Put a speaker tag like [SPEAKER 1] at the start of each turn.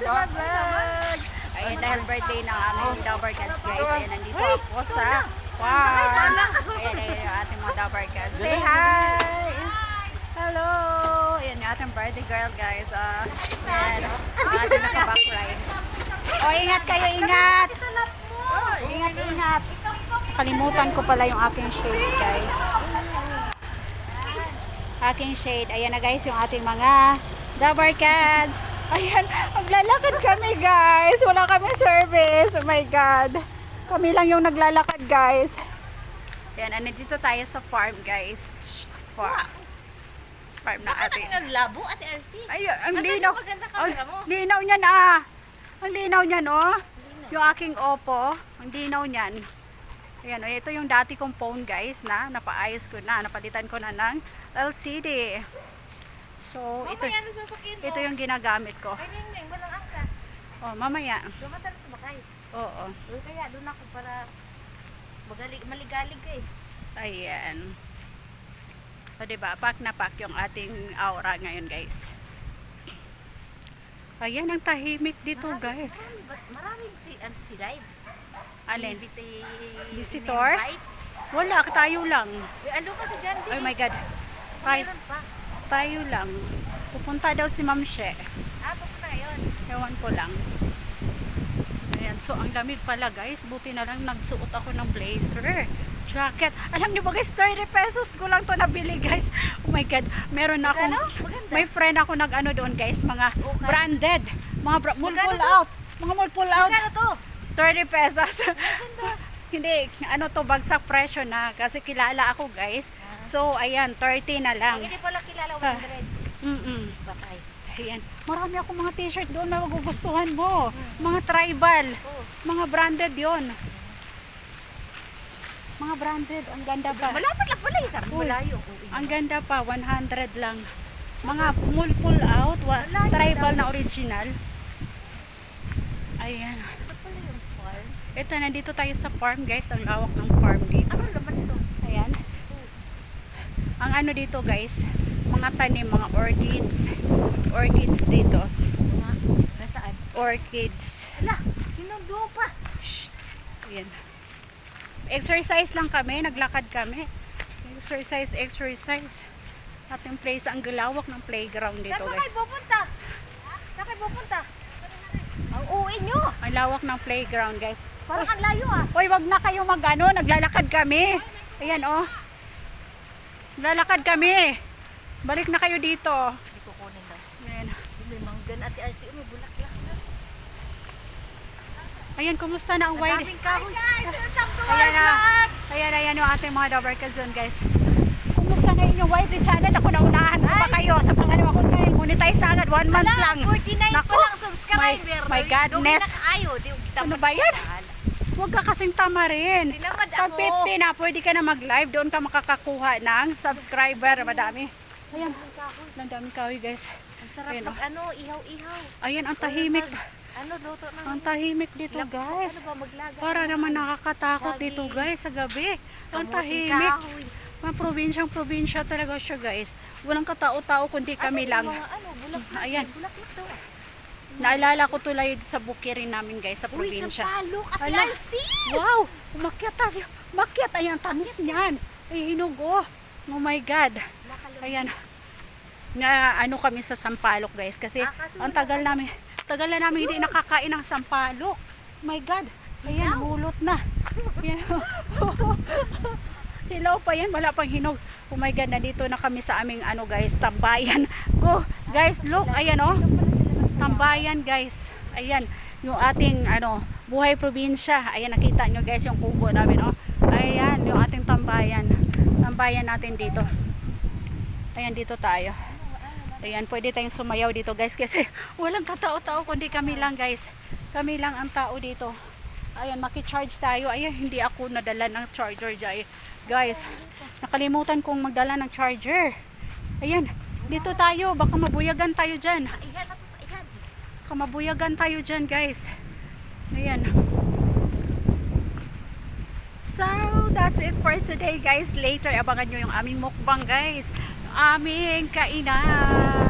[SPEAKER 1] to my vlog! Ayun, dahil birthday ng aming Dabarkads guys. Ayun, nandito ako sa farm. Ayun, yung ating mga Dabarkads. Say hi! Hello! Ayun, yung ating birthday girl guys. Ayan, yung ating naka-backride. Ingat kayo, ingat! Ingat, ingat! Kalimutan ko pala yung aking shade guys. Aking shade. Ayan na guys, yung ating mga Dabarkads. Ayan, maglalakad kami guys. Wala kami service. Oh my God. Kami lang yung naglalakad guys. Ayan, nandito tayo sa farm guys. Farm. Farm na ating.
[SPEAKER 2] Ang labo, Ate RC.
[SPEAKER 1] Ayun, ang
[SPEAKER 2] Nasaan
[SPEAKER 1] linaw.
[SPEAKER 2] yung maganda camera mo?
[SPEAKER 1] Linaw niyan ah. Ang linaw niyan oh. Yung aking Oppo. Ang linaw niyan. Ayan, ito yung dati kong phone guys na napaayos ko na. Napalitan ko na ng LCD. So,
[SPEAKER 2] Mamaya, ano sasakin mo?
[SPEAKER 1] ito yung ginagamit ko.
[SPEAKER 2] Ay, Neng, walang angka.
[SPEAKER 1] Oh, mamaya.
[SPEAKER 2] Dumatal ito ba kayo?
[SPEAKER 1] Oo.
[SPEAKER 2] Uy, kaya doon ako para maligalig ka eh.
[SPEAKER 1] Ayan. So, diba? Pack na pack yung ating aura ngayon guys. Ayan, ang tahimik dito guys.
[SPEAKER 2] Maraming si live.
[SPEAKER 1] Alin?
[SPEAKER 2] Visitor?
[SPEAKER 1] Visitor? Wala, tayo lang.
[SPEAKER 2] Ano kasi dyan?
[SPEAKER 1] Oh my God.
[SPEAKER 2] Mayroon pa.
[SPEAKER 1] Tayo lang. Pupunta daw si Ma'am She.
[SPEAKER 2] Pupunta yun.
[SPEAKER 1] Ewan ko lang. Ayan. So, ang lamig pala guys. Buti na lang nagsuot ako ng blazer. Jacket. Alam niyo ba guys, 30 pesos ko lang to nabili guys. Oh my God. Meron na akong,
[SPEAKER 2] Maganda.
[SPEAKER 1] may friend ako nag-ano doon guys. Mga
[SPEAKER 2] Okay.
[SPEAKER 1] branded. Mga mall
[SPEAKER 2] Magkano
[SPEAKER 1] pull
[SPEAKER 2] to?
[SPEAKER 1] out. Mga mall pull out.
[SPEAKER 2] Magkano to?
[SPEAKER 1] 30 pesos. Hindi. Ano to, bagsak presyo na. Kasi kilala ako guys. So, ayan. 30 na lang.
[SPEAKER 2] Pag hindi pala kilala, 100. Bakay.
[SPEAKER 1] Ayan. Marami akong mga t-shirt doon na magugustuhan mo. Mga tribal.
[SPEAKER 2] Oh.
[SPEAKER 1] Mga branded yon. Mga branded. Ang ganda pa.
[SPEAKER 2] Malapit lang pala isa.
[SPEAKER 1] Uy,
[SPEAKER 2] Malayo.
[SPEAKER 1] ang ganda pa. 100 lang. Mga mall pull out. Tribal na original. Ayan.
[SPEAKER 2] Ito pala yung farm.
[SPEAKER 1] Ito, nandito tayo sa farm guys. Ang lawak ng farm dito.
[SPEAKER 2] Ano naman ito?
[SPEAKER 1] Ayan. Ang ano dito guys, mga tanim, mga orchids. Orchids dito.
[SPEAKER 2] Nasaan?
[SPEAKER 1] Orchids.
[SPEAKER 2] Ala, sinundo pa.
[SPEAKER 1] Shh. Ayan. Exercise lang kami, naglakad kami. Exercise. Ating place, ang galawak ng playground dito
[SPEAKER 2] Saan ba
[SPEAKER 1] guys.
[SPEAKER 2] kayo pupunta? Saan kayo pupunta? Ang uwi nyo.
[SPEAKER 1] Ang lawak ng playground guys.
[SPEAKER 2] Parang ang layo ah.
[SPEAKER 1] Hoy, wag na kayo magano, naglalakad kami. Ayan oh. Naglalakad kami. Balik na kayo dito.
[SPEAKER 2] Hindi ko kunin daw.
[SPEAKER 1] Ayan.
[SPEAKER 2] May manggan Ate RC. May bulaklak na.
[SPEAKER 1] Ayan, kumusta na ang wide?
[SPEAKER 2] Daming kahoy.
[SPEAKER 1] Ayan yung ating mga Dabarkads doon guys. Kumusta na inyong YT channel? Ako naunahan ko pa kayo sa pangalawa kong channel. Monetize na agad, 1 month lang.
[SPEAKER 2] 49
[SPEAKER 1] Naku,
[SPEAKER 2] pa lang subscriber.
[SPEAKER 1] my godness. Ano ba yan? Huwag ka kasing tama rin.
[SPEAKER 2] Tinamad
[SPEAKER 1] Pag
[SPEAKER 2] ako.
[SPEAKER 1] 50 na, pwede ka na mag-live. Doon ka makakakuha ng subscriber. Madami. Ayan. Ang daming kahoy guys.
[SPEAKER 2] Ang sarap
[SPEAKER 1] Ayan,
[SPEAKER 2] pag ano, ihaw-ihaw.
[SPEAKER 1] Ayan, ang tahimik.
[SPEAKER 2] Ano, luto ng...
[SPEAKER 1] Ang tahimik dito guys.
[SPEAKER 2] Ano ba, maglaga?
[SPEAKER 1] Para naman nakakatakot
[SPEAKER 2] Lagi.
[SPEAKER 1] dito guys sa gabi. Ang
[SPEAKER 2] Kamuting
[SPEAKER 1] tahimik.
[SPEAKER 2] kahoy.
[SPEAKER 1] Mga probinsya talaga siya guys. Walang katao-tao kundi kami lang.
[SPEAKER 2] Mga ano, bulaklak.
[SPEAKER 1] Ayan.
[SPEAKER 2] Bulaklak to.
[SPEAKER 1] Naalala ko tulay sa bukirin namin guys sa
[SPEAKER 2] Uy,
[SPEAKER 1] probinsya.
[SPEAKER 2] sa palok at
[SPEAKER 1] Ala.
[SPEAKER 2] larsi.
[SPEAKER 1] Wow! Umakyat tayo. Umakyat. Ayan, tamis niyan. Ay, hinog oh. Oh my God. Ayan. Na ano kami sa sampalok guys. Kasi ang tagal na namin hindi nakakain ng sampalok. Oh my God. Ayan, hulot na. Ayan. Hilaw pa yan. Wala pang hinog. Oh my God, nandito na kami sa aming ano guys, tambayan. Go! Guys, look. Ayan oh. Tambayan guys. Ayan, yung ating ano, buhay probinsya. Ayan, nakita nyo guys yung kubo namin oh. Ayan, yung ating tambayan. Tambayan natin dito. Ayan, dito tayo. Ayan, pwede tayong sumayaw dito guys kasi walang katao-tao kundi kami lang guys. Kami lang ang tao dito. Ayan, maki-charge tayo. Ayan, hindi ako nadala ng charger dyan. Guys, nakalimutan kong magdala ng charger. Ayan, dito tayo. Baka mabuyagan tayo dyan.
[SPEAKER 2] Ayan.
[SPEAKER 1] Kamabuyagan tayo dyan guys. Ayan. So that's it for today guys. Later abangan nyo yung aming mukbang guys. Aming kainan.